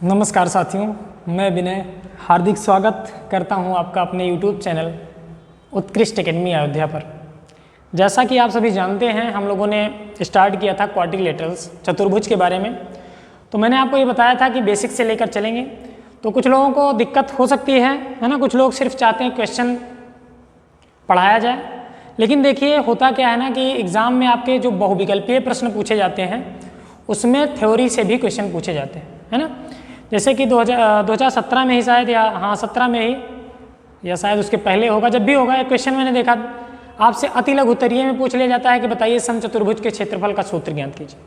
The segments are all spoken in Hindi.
नमस्कार साथियों, मैं विनय हार्दिक स्वागत करता हूं आपका अपने YouTube चैनल उत्कृष्ट एकेडमी अयोध्या पर। जैसा कि आप सभी जानते हैं, हम लोगों ने स्टार्ट किया था क्वाड्रिलेटरल्स चतुर्भुज के बारे में। तो मैंने आपको ये बताया था कि बेसिक से लेकर चलेंगे। तो कुछ लोगों को दिक्कत हो सकती है ना, कुछ लोग सिर्फ चाहते हैं क्वेश्चन पढ़ाया जाए। लेकिन देखिए होता क्या है ना कि एग्ज़ाम में आपके जो बहुविकल्पीय प्रश्न पूछे जाते हैं उसमें थ्योरी से भी क्वेश्चन पूछे जाते हैं, है ना। जैसे कि 2017 में ही शायद, या हाँ 17 में ही, या शायद उसके पहले होगा, जब भी होगा, एक क्वेश्चन मैंने देखा आपसे अति लघु उत्तरीय में पूछ लिया जाता है कि बताइए समचतुर्भुज के क्षेत्रफल का सूत्र ज्ञात कीजिए,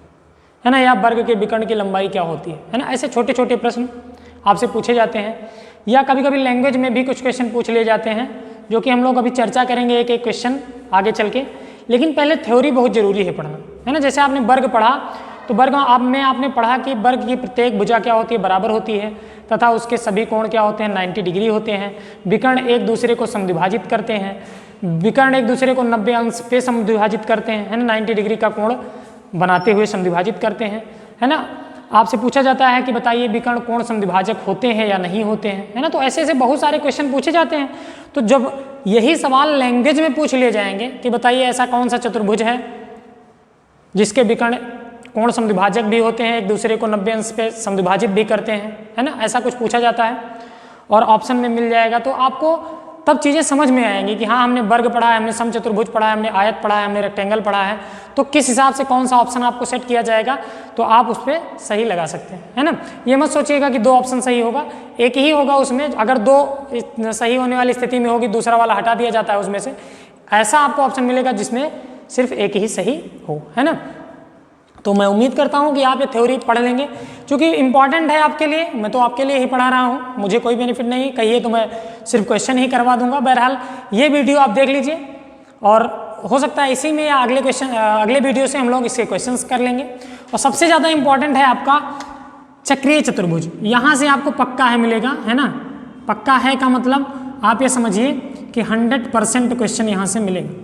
है ना, या वर्ग के विकर्ण की लंबाई क्या होती है ना। ऐसे छोटे छोटे प्रश्न आपसे पूछे जाते हैं। या कभी कभी लैंग्वेज में भी कुछ क्वेश्चन पूछ लिए जाते हैं, जो कि हम लोग अभी चर्चा करेंगे एक एक क्वेश्चन आगे चल के। लेकिन पहले थ्योरी बहुत जरूरी है पढ़ना, है ना। जैसे आपने वर्ग पढ़ा तो वर्ग में आपने पढ़ा कि वर्ग की प्रत्येक भुजा क्या होती है, बराबर होती है, तथा उसके सभी कोण क्या होते हैं, 90 डिग्री होते हैं। विकर्ण एक दूसरे को समद्विभाजित करते हैं, विकर्ण एक दूसरे को 90 अंश पे समद्विभाजित करते हैं, है ना, 90 डिग्री का कोण बनाते हुए समद्विभाजित करते हैं, है ना। आपसे पूछा जाता है कि बताइए विकर्ण कोण समद्विभाजक होते हैं या नहीं होते हैं, है ना। तो ऐसे ऐसे बहुत सारे क्वेश्चन पूछे जाते हैं। तो जब यही सवाल लैंग्वेज में पूछ लिए जाएंगे कि बताइए ऐसा कौन सा चतुर्भुज है जिसके विकर्ण कोण समद्विभाजक भी होते हैं, एक दूसरे को 90 अंश पे समद्विभाजित भी करते हैं, है ना, ऐसा कुछ पूछा जाता है और ऑप्शन में मिल जाएगा, तो आपको तब चीज़ें समझ में आएंगी कि हाँ हमने वर्ग पढ़ा है, हमने समचतुर्भुज पढ़ा है, हमने आयत पढ़ा है, हमने रेक्टेंगल पढ़ा है। तो किस हिसाब से कौन सा ऑप्शन आपको सेट किया जाएगा तो आप उस पर सही लगा सकते हैं, है ना। ये मत सोचिएगा कि 2 ऑप्शन सही होगा, एक ही होगा उसमें। अगर 2 सही होने वाली स्थिति में होगी, दूसरा वाला हटा दिया जाता है उसमें से, ऐसा आपको ऑप्शन मिलेगा जिसमें सिर्फ एक ही सही हो, है ना। तो मैं उम्मीद करता हूं कि आप ये थ्योरी पढ़ लेंगे, क्योंकि इंपॉर्टेंट है आपके लिए। मैं तो आपके लिए ही पढ़ा रहा हूं, मुझे कोई बेनिफिट नहीं कहिए तो मैं सिर्फ क्वेश्चन ही करवा दूंगा। बहरहाल ये वीडियो आप देख लीजिए और हो सकता है इसी में या अगले वीडियो से हम लोग इसके क्वेश्चंस कर लेंगे। और सबसे ज़्यादा इंपॉर्टेंट है आपका चक्रीय चतुर्भुज। यहाँ से आपको पक्का है मिलेगा, है ना। पक्का है का मतलब आप ये समझिए कि 100% क्वेश्चन यहाँ से मिलेगा,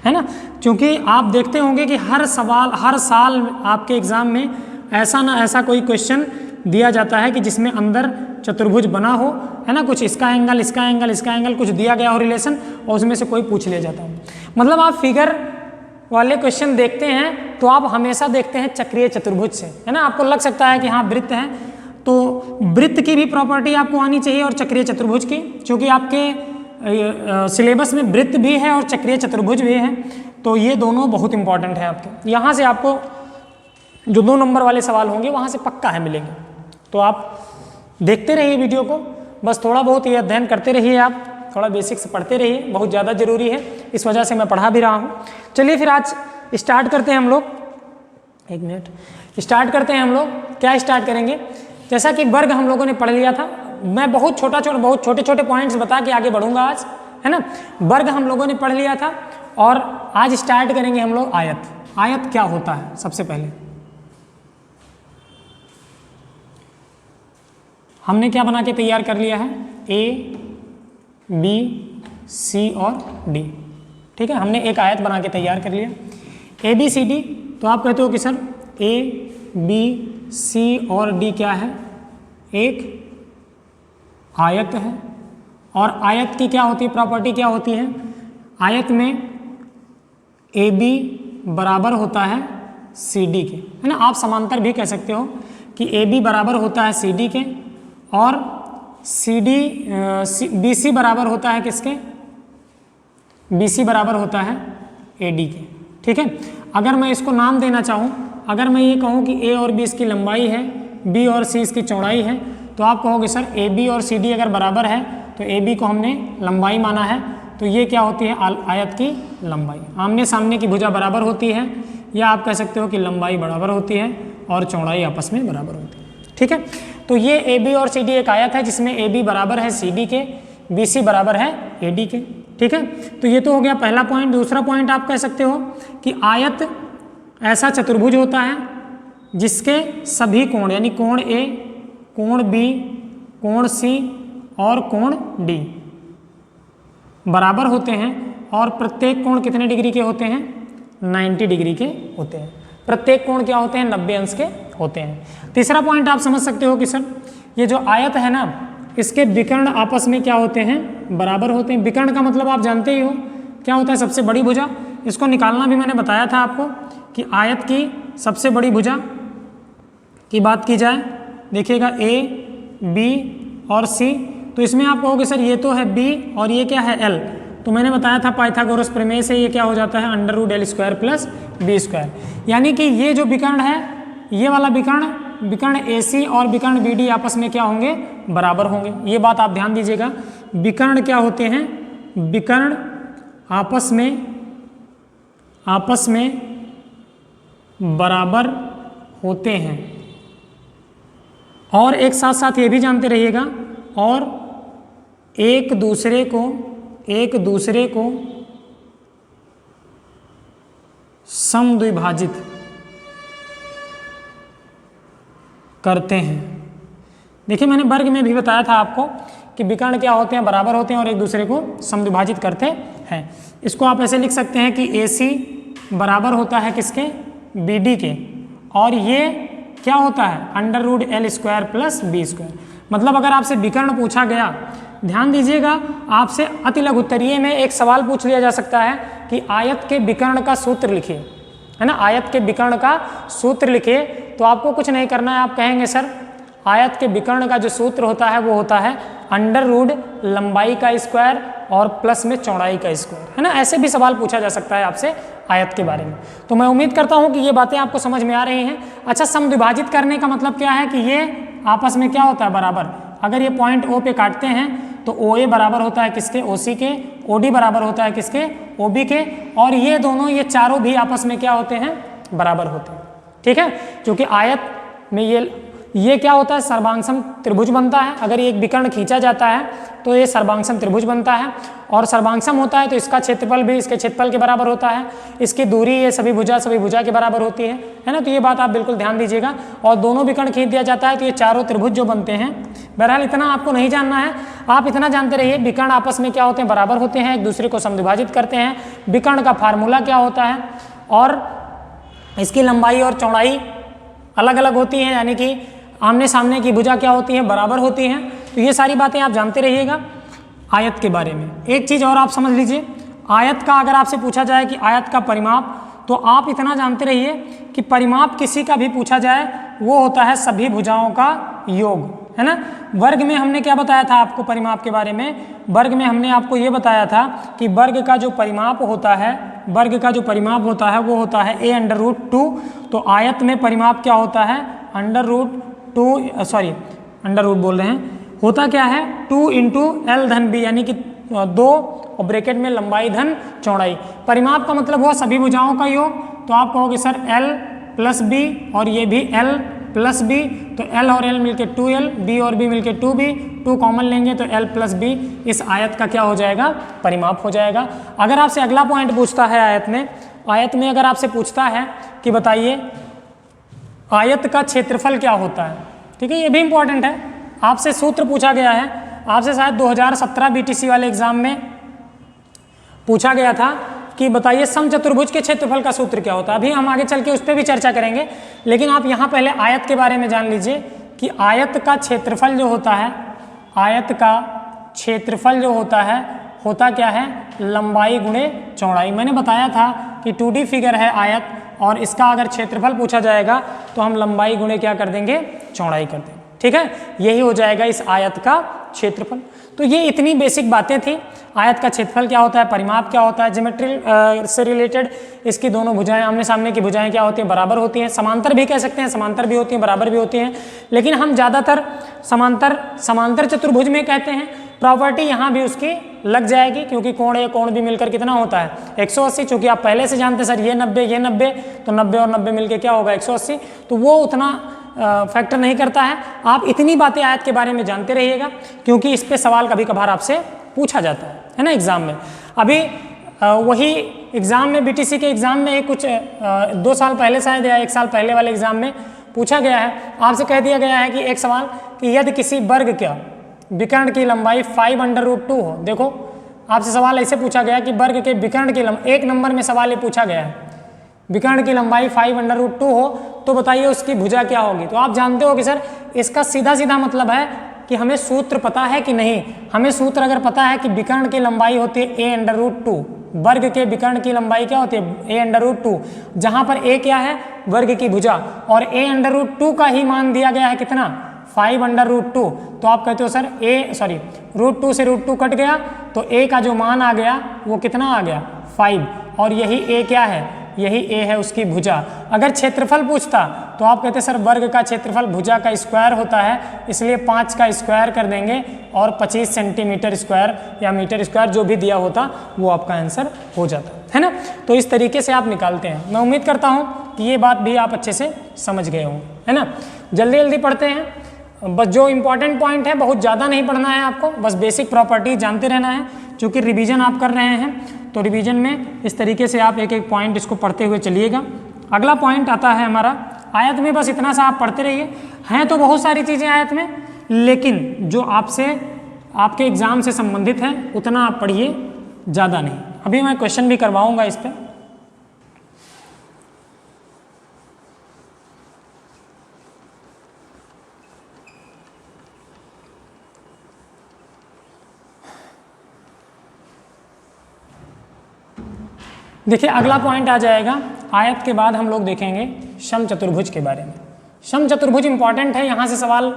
है ना। क्योंकि आप देखते होंगे कि हर साल आपके एग्जाम में ऐसा ना ऐसा कोई क्वेश्चन दिया जाता है कि जिसमें अंदर चतुर्भुज बना हो, है ना, कुछ इसका एंगल इसका एंगल इसका एंगल कुछ दिया गया हो रिलेशन, और उसमें से कोई पूछ लिया जाता है। मतलब आप फिगर वाले क्वेश्चन देखते हैं तो आप हमेशा देखते हैं चक्रीय चतुर्भुज से, है ना। आपको लग सकता है कि हाँ वृत्त है, तो वृत्त की भी प्रॉपर्टी आपको आनी चाहिए और चक्रीय चतुर्भुज की, क्योंकि आपके सिलेबस में वृत्त भी है और चक्रीय चतुर्भुज भी है। तो ये दोनों बहुत इंपॉर्टेंट है आपके। यहाँ से आपको जो 2 नंबर वाले सवाल होंगे वहाँ से पक्का है मिलेंगे। तो आप देखते रहिए वीडियो को, बस थोड़ा बहुत ये अध्ययन करते रहिए, आप थोड़ा बेसिक से पढ़ते रहिए, बहुत ज़्यादा जरूरी है, इस वजह से मैं पढ़ा भी रहा हूँ। चलिए फिर आज स्टार्ट करते हैं हम लोग। 1 मिनट, स्टार्ट करते हैं हम लोग। क्या स्टार्ट करेंगे, जैसा कि वर्ग हम लोगों ने पढ़ लिया था, मैं बहुत छोटे छोटे पॉइंट्स बता के आगे बढ़ूंगा आज, है ना। वर्ग हम लोगों ने पढ़ लिया था और आज स्टार्ट करेंगे हम लोग आयत। आयत क्या होता है, सबसे पहले हमने क्या बना के तैयार कर लिया है, A, B, C और D, ठीक है। हमने एक आयत बना के तैयार कर लिया, ABCD। तो आप कहते हो कि सर A, B, C और D क्या है, एक आयत है। और आयत की क्या होती है, प्रॉपर्टी क्या होती है, आयत में AB बराबर होता है CD के, है ना। आप समांतर भी कह सकते हो कि AB बराबर होता है CD के और BC बराबर होता है किसके, BC बराबर होता है AD के, ठीक है। अगर मैं इसको नाम देना चाहूँ, अगर मैं ये कहूँ कि A और B इसकी लंबाई है, B और C इसकी चौड़ाई है, तो आप कहोगे सर AB और CD अगर बराबर है तो AB को हमने लंबाई माना है, तो ये क्या होती है, आयत की लंबाई। आमने सामने की भुजा बराबर होती है, या आप कह सकते हो कि लंबाई बराबर होती है और चौड़ाई आपस में बराबर होती है, ठीक है। तो ये AB और CD एक आयत है जिसमें AB बराबर है CD के, BC बराबर है AD के, ठीक है। तो ये तो हो गया पहला पॉइंट। दूसरा पॉइंट आप कह सकते हो कि आयत ऐसा चतुर्भुज होता है जिसके सभी कोण, यानी कोण A, कोण B, कोण C और कोण D बराबर होते हैं, और प्रत्येक कोण कितने डिग्री के होते हैं, 90 डिग्री के होते हैं। प्रत्येक कोण क्या होते हैं, 90 अंश के होते हैं। तीसरा पॉइंट आप समझ सकते हो कि सर ये जो आयत है ना, इसके विकर्ण आपस में क्या होते हैं, बराबर होते हैं। विकर्ण का मतलब आप जानते ही हो क्या होता है, सबसे बड़ी भुजा। इसको निकालना भी मैंने बताया था आपको कि आयत की सबसे बड़ी भुजा की बात की जाए, देखिएगा A, B और C, तो इसमें आप कहोगे सर ये तो है B और ये क्या है L, तो मैंने बताया था पाइथागोरस प्रमेय से ये क्या हो जाता है √L² प्लस B², यानी कि ये जो विकर्ण है, ये वाला विकर्ण AC और विकर्ण BD आपस में क्या होंगे, बराबर होंगे। ये बात आप ध्यान दीजिएगा, विकर्ण क्या होते हैं, विकर्ण आपस में बराबर होते हैं। और एक साथ साथ ये भी जानते रहिएगा, और एक दूसरे को समद्विभाजित करते हैं। देखिए मैंने वर्ग में भी बताया था आपको कि विकर्ण क्या होते हैं, बराबर होते हैं और एक दूसरे को समद्विभाजित करते हैं। इसको आप ऐसे लिख सकते हैं कि AC बराबर होता है किसके, BD के, और ये क्या होता है √L² प्लस B²। मतलब अगर आपसे विकर्ण पूछा गया, ध्यान दीजिएगा, आपसे अति लघु उत्तरीय में एक सवाल पूछ लिया जा सकता है कि आयत के विकर्ण का सूत्र लिखिए, है ना, आयत के विकर्ण का सूत्र लिखिए। तो आपको कुछ नहीं करना है, आप कहेंगे सर आयत के विकर्ण का जो सूत्र होता है वो होता है √ लंबाई का स्क्वायर और प्लस में चौड़ाई का स्क्वायर, है ना। ऐसे भी सवाल पूछा जा सकता है आपसे आयत के बारे में। तो मैं उम्मीद करता हूँ कि ये बातें आपको समझ में आ रही हैं। अच्छा, समद्विभाजित करने का मतलब क्या है कि ये आपस में क्या होता है, बराबर। अगर ये पॉइंट O पे काटते हैं तो OA बराबर होता है किसके, OC के, OD बराबर होता है किसके, OB के, और ये दोनों, ये चारों भी आपस में क्या होते हैं, बराबर होते हैं। ठीक है, क्योंकि आयत में ये क्या होता है, सर्वांगसम त्रिभुज बनता है। अगर ये एक विकर्ण खींचा जाता है तो ये सर्वांगसम त्रिभुज बनता है, और सर्वांगसम होता है तो इसका क्षेत्रफल भी इसके क्षेत्रफल के बराबर होता है, इसकी दूरी ये सभी भुजा के बराबर होती है ना। तो ये बात आप बिल्कुल ध्यान दीजिएगा। और दोनों विकर्ण खींच दिया जाता है तो ये चारों त्रिभुज जो बनते हैं, बहरहाल इतना आपको नहीं जानना है, आप इतना जानते रहिए विकर्ण आपस में क्या होते हैं, बराबर होते हैं, एक दूसरे को समद्विभाजित करते हैं। विकर्ण का फार्मूला क्या होता है, और इसकी लंबाई और चौड़ाई अलग अलग होती है, यानी कि आमने सामने की भुजा क्या होती है, बराबर होती हैं। तो ये सारी बातें आप जानते रहिएगा आयत के बारे में। एक चीज़ और आप समझ लीजिए, आयत का अगर आपसे पूछा जाए कि आयत का परिमाप, तो आप इतना जानते रहिए कि परिमाप किसी का भी पूछा जाए वो होता है सभी भुजाओं का योग, है ना। वर्ग में हमने क्या बताया था आपको परिमाप के बारे में, वर्ग में हमने आपको ये बताया था कि वर्ग का जो परिमाप होता है, वो होता है A√2। तो आयत में परिमाप क्या होता है, अंडर रूट बोल रहे हैं, होता क्या है 2 × L⁻B, यानी कि 2 और ब्रैकेट में लंबाई धन चौड़ाई। परिमाप का मतलब हुआ सभी भुजाओं का योग। तो आप कहोगे सर L + B और ये भी L + B, तो L और L मिलके 2L, B और B मिलके 2B, 2 कॉमन लेंगे तो L + B इस आयत का क्या हो जाएगा, परिमाप हो जाएगा। अगर आपसे अगला पॉइंट पूछता है आयत में अगर आपसे पूछता है कि बताइए आयत का क्षेत्रफल क्या होता है, ठीक है, ये भी इंपॉर्टेंट है। आपसे सूत्र पूछा गया है, आपसे शायद 2017 BTC वाले एग्जाम में पूछा गया था कि बताइए समचतुर्भुज के क्षेत्रफल का सूत्र क्या होता है। अभी हम आगे चल के उस पर भी चर्चा करेंगे, लेकिन आप यहाँ पहले आयत के बारे में जान लीजिए कि आयत का क्षेत्रफल जो होता है, होता क्या है, लंबाई गुणे चौड़ाई। मैंने बताया था कि 2D फिगर है आयत, और इसका अगर क्षेत्रफल पूछा जाएगा तो हम लंबाई गुणे क्या कर देंगे, चौड़ाई कर देंगे। ठीक है, यही हो जाएगा इस आयत का क्षेत्रफल। तो ये इतनी बेसिक बातें थी। आयत का क्षेत्रफल क्या होता है, परिमाप क्या होता है, ज्योमेट्री से रिलेटेड इसकी दोनों भुजाएं, आमने सामने की भुजाएं क्या होती हैं, बराबर होती हैं। समांतर भी कह सकते हैं, समांतर भी होती हैं, बराबर भी होती हैं, लेकिन हम ज़्यादातर समांतर चतुर्भुज में कहते हैं। प्रॉपर्टी यहाँ भी उसकी लग जाएगी, क्योंकि कोण भी मिलकर कितना होता है 180। चूँकि आप पहले से जानते सर ये 90 तो 90 और 90 मिलकर क्या होगा 180, तो वो उतना फैक्टर नहीं करता है। आप इतनी बातें आयत के बारे में जानते रहिएगा, क्योंकि इस पे सवाल कभी कभार आपसे पूछा जाता है ना एग्जाम में। अभी वही एग्जाम में BTC के एग्जाम में कुछ 2 साल पहले शायद या 1 साल पहले वाले एग्जाम में पूछा गया है, आपसे कह दिया गया है कि एक सवाल कि यदि किसी वर्ग का विकर्ण की लंबाई 5√2 हो। देखो आपसे सवाल ऐसे पूछा गया कि वर्ग के विकर्ण की लंबाई, 1 नंबर में सवाल ये पूछा गया है विकर्ण की लंबाई 5√2 हो तो बताइए उसकी भुजा क्या होगी। तो आप जानते हो कि सर इसका सीधा सीधा मतलब है कि हमें सूत्र पता है कि नहीं। हमें सूत्र अगर पता है कि विकर्ण की लंबाई होती है a√2, वर्ग के विकर्ण की लंबाई क्या होती है a√2, जहां पर a क्या है वर्ग की भुजा, और a√2 का ही मान दिया गया है कितना 5√2। तो आप कहते हो सर √2 से √2 कट गया तो a का जो मान आ गया वो कितना आ गया 5, और यही a क्या है, यही a है उसकी भुजा। अगर क्षेत्रफल पूछता तो आप कहते सर वर्ग का क्षेत्रफल भुजा का स्क्वायर होता है, इसलिए 5 का स्क्वायर कर देंगे और 25 सेंटीमीटर स्क्वायर या मीटर स्क्वायर जो भी दिया होता वो आपका आंसर हो जाता है ना। तो इस तरीके से आप निकालते हैं। मैं उम्मीद करता हूँ कि ये बात भी आप अच्छे से समझ गए हों, है ना। जल्दी जल्दी पढ़ते हैं, बस जो इंपॉर्टेंट पॉइंट है बहुत ज़्यादा नहीं पढ़ना है आपको, बस बेसिक प्रॉपर्टी जानते रहना है। क्योंकि रिवीजन आप कर रहे हैं तो रिवीजन में इस तरीके से आप एक एक पॉइंट इसको पढ़ते हुए चलिएगा। अगला पॉइंट आता है हमारा आयत में, बस इतना सा आप पढ़ते रहिए। हैं तो बहुत सारी चीज़ें आयत में, लेकिन जो आपसे आपके एग्जाम से संबंधित है उतना आप पढ़िए, ज़्यादा नहीं। अभी मैं क्वेश्चन भी करवाऊँगा इस पर। देखिए अगला पॉइंट आ जाएगा आयत के बाद हम लोग देखेंगे समचतुर्भुज के बारे में। समचतुर्भुज इंपॉर्टेंट है, यहाँ से सवाल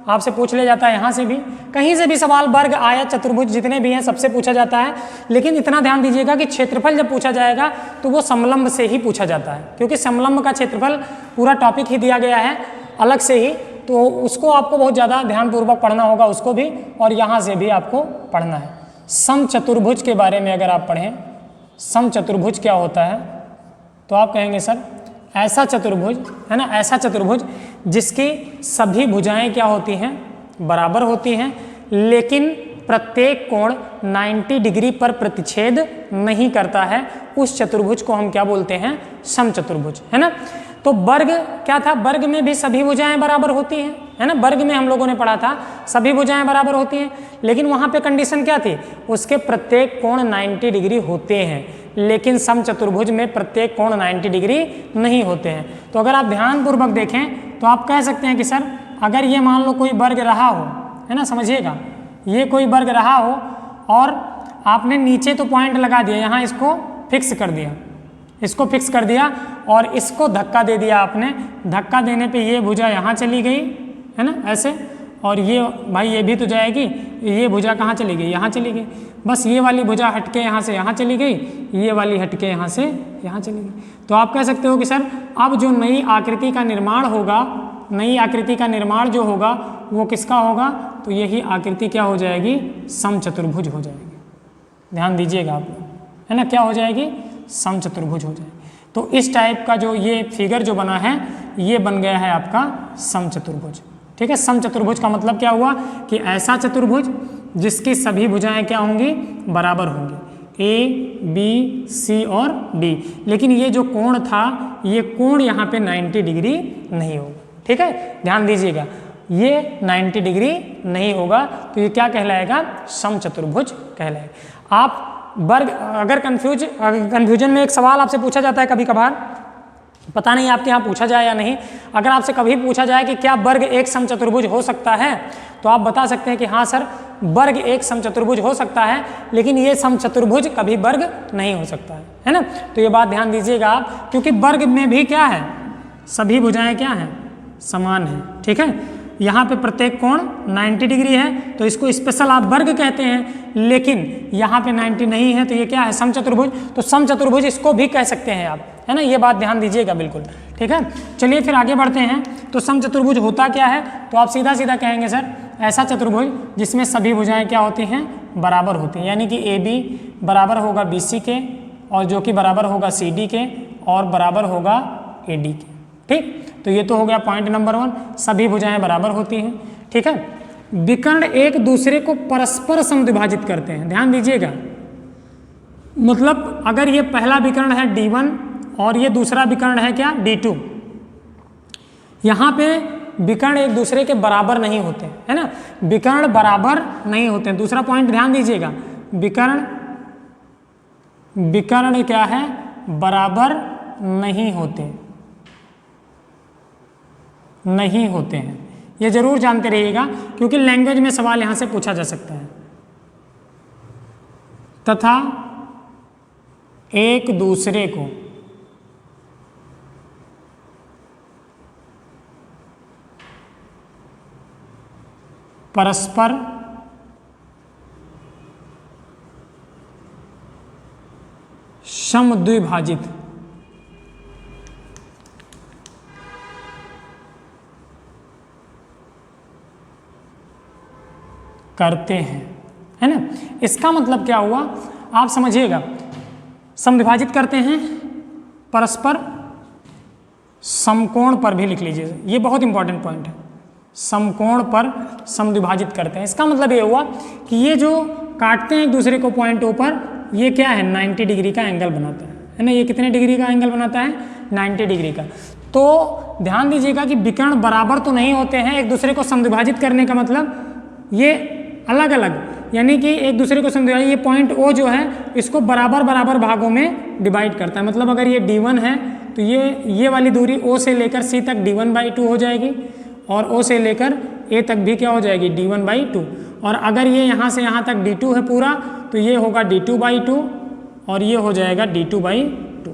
आपसे पूछ लिया जाता है, यहाँ से भी कहीं से भी सवाल वर्ग आयत चतुर्भुज जितने भी हैं सबसे पूछा जाता है। लेकिन इतना ध्यान दीजिएगा कि क्षेत्रफल जब पूछा जाएगा तो वो समलंब से ही पूछा जाता है, क्योंकि समलंब का क्षेत्रफल पूरा टॉपिक ही दिया गया है अलग से ही, तो उसको आपको बहुत ज़्यादा ध्यानपूर्वक पढ़ना होगा उसको भी, और यहाँ से भी आपको पढ़ना है। समचतुर्भुज के बारे में अगर आप पढ़ें समचतुर्भुज क्या होता है तो आप कहेंगे सर ऐसा चतुर्भुज, है ना, ऐसा चतुर्भुज जिसकी सभी भुजाएं क्या होती हैं बराबर होती हैं, लेकिन प्रत्येक कोण 90 डिग्री पर प्रतिच्छेद नहीं करता है, उस चतुर्भुज को हम क्या बोलते हैं समचतुर्भुज, है ना। तो वर्ग क्या था, वर्ग में भी सभी भुजाएं बराबर होती हैं, है ना। वर्ग में हम लोगों ने पढ़ा था सभी भुजाएं बराबर होती हैं, लेकिन वहाँ पे कंडीशन क्या थी, उसके प्रत्येक कोण 90 डिग्री होते हैं, लेकिन समचतुर्भुज में प्रत्येक कोण 90 डिग्री नहीं होते हैं। तो अगर आप ध्यानपूर्वक देखें तो आप कह सकते हैं कि सर अगर ये मान लो कोई वर्ग रहा हो, है ना, समझिएगा, ये कोई वर्ग रहा हो और आपने नीचे तो पॉइंट लगा दिया, यहाँ इसको फिक्स कर दिया, इसको फिक्स कर दिया और इसको धक्का दे दिया आपने। धक्का देने पे ये भुजा यहाँ चली गई, है ना, ऐसे, और ये भाई ये भी तो जाएगी, ये भुजा कहाँ चली गई, यहाँ चली गई। बस ये वाली भुजा हटके यहाँ से यहाँ चली गई, ये वाली हटके यहाँ से यहाँ चली गई। तो आप कह सकते हो कि सर अब जो नई आकृति का निर्माण होगा, नई आकृति का निर्माण जो होगा वो किसका होगा, तो यही आकृति क्या हो जाएगी समचतुर्भुज हो जाएगी। ध्यान दीजिएगा आप लोग, है ना, क्या हो जाएगी समचतुर्भुज हो जाएगी। तो इस टाइप का जो ये फिगर जो बना है ये बन गया है आपका समचतुर्भुज। ठीक है, समचतुर्भुज का मतलब क्या हुआ कि ऐसा चतुर्भुज जिसकी सभी भुजाएं क्या होंगी बराबर होंगी, A, B, C और D, लेकिन ये जो कोण था ये कोण यहाँ पे 90 डिग्री नहीं होगा। ठीक है, ध्यान दीजिएगा, ये 90 डिग्री नहीं होगा, तो ये क्या कहलाएगा समचतुर्भुज कहलाएगा। आप वर्ग अगर कन्फ्यूजन में एक सवाल आपसे पूछा जाता है कभी कभार, पता नहीं आपके यहाँ पूछा जाए या नहीं, अगर आपसे कभी पूछा जाए कि क्या वर्ग एक समचतुर्भुज हो सकता है, तो आप बता सकते हैं कि हाँ सर वर्ग एक समचतुर्भुज हो सकता है, लेकिन ये समचतुर्भुज कभी वर्ग नहीं हो सकता है ना। तो ये बात ध्यान दीजिएगा आप, क्योंकि वर्ग में भी क्या है सभी भुजाएं क्या हैं समान हैं। ठीक है, यहाँ पे प्रत्येक कोण 90 डिग्री है तो इसको स्पेशल आप वर्ग कहते हैं, लेकिन यहाँ पे 90 नहीं है तो ये क्या है समचतुर्भुज। तो समचतुर्भुज इसको भी कह सकते हैं आप, है ना, ये बात ध्यान दीजिएगा बिल्कुल। ठीक है, चलिए फिर आगे बढ़ते हैं। तो समचतुर्भुज होता क्या है, तो आप सीधा सीधा कहेंगे सर ऐसा चतुर्भुज जिसमें सभी भुजाएं क्या होती हैं बराबर होती हैं, यानी कि AB बराबर होगा BC के, और जो कि बराबर होगा CD के, और बराबर होगा AD के। ठीक, तो ये तो हो गया पॉइंट नंबर 1, सभी भुजाएं बराबर होती हैं। ठीक है, विकर्ण एक दूसरे को परस्पर समद्विभाजित करते हैं, ध्यान दीजिएगा, मतलब अगर ये पहला विकर्ण है D1 और ये दूसरा विकर्ण है क्या D2, यहाँ पे विकर्ण एक दूसरे के बराबर नहीं होते, है ना, विकर्ण बराबर नहीं होते। दूसरा पॉइंट ध्यान दीजिएगा, विकर्ण क्या है बराबर नहीं होते, नहीं होते हैं। ये जरूर जानते रहिएगा क्योंकि लैंग्वेज में सवाल यहां से पूछा जा सकता है। तथा एक दूसरे को परस्पर समद्विभाजित करते हैं, है ना। इसका मतलब क्या हुआ आप समझिएगा, समद्विभाजित करते हैं, परस्पर समकोण पर भी लिख लीजिए, ये बहुत इंपॉर्टेंट पॉइंट है। समकोण पर समद्विभाजित करते हैं, इसका मतलब ये हुआ कि ये जो काटते हैं एक दूसरे को पॉइंटों पर, ये क्या है 90 डिग्री का एंगल बनाता है ना। ये कितने डिग्री का एंगल बनाता है 90 डिग्री का। तो ध्यान दीजिएगा कि विकर्ण बराबर तो नहीं होते हैं, एक दूसरे को समद्विभाजित करने का मतलब ये अलग अलग, यानी कि एक दूसरे को समद्विभाजित, ये पॉइंट O जो है इसको बराबर बराबर भागों में डिवाइड करता है। मतलब अगर ये D1 है तो ये वाली दूरी O से लेकर C तक D1/2 हो जाएगी और O से लेकर A तक भी क्या हो जाएगी D1/2। और अगर ये यहाँ से यहाँ तक D2 है पूरा तो ये होगा D2/2 और ये हो जाएगा D2/2।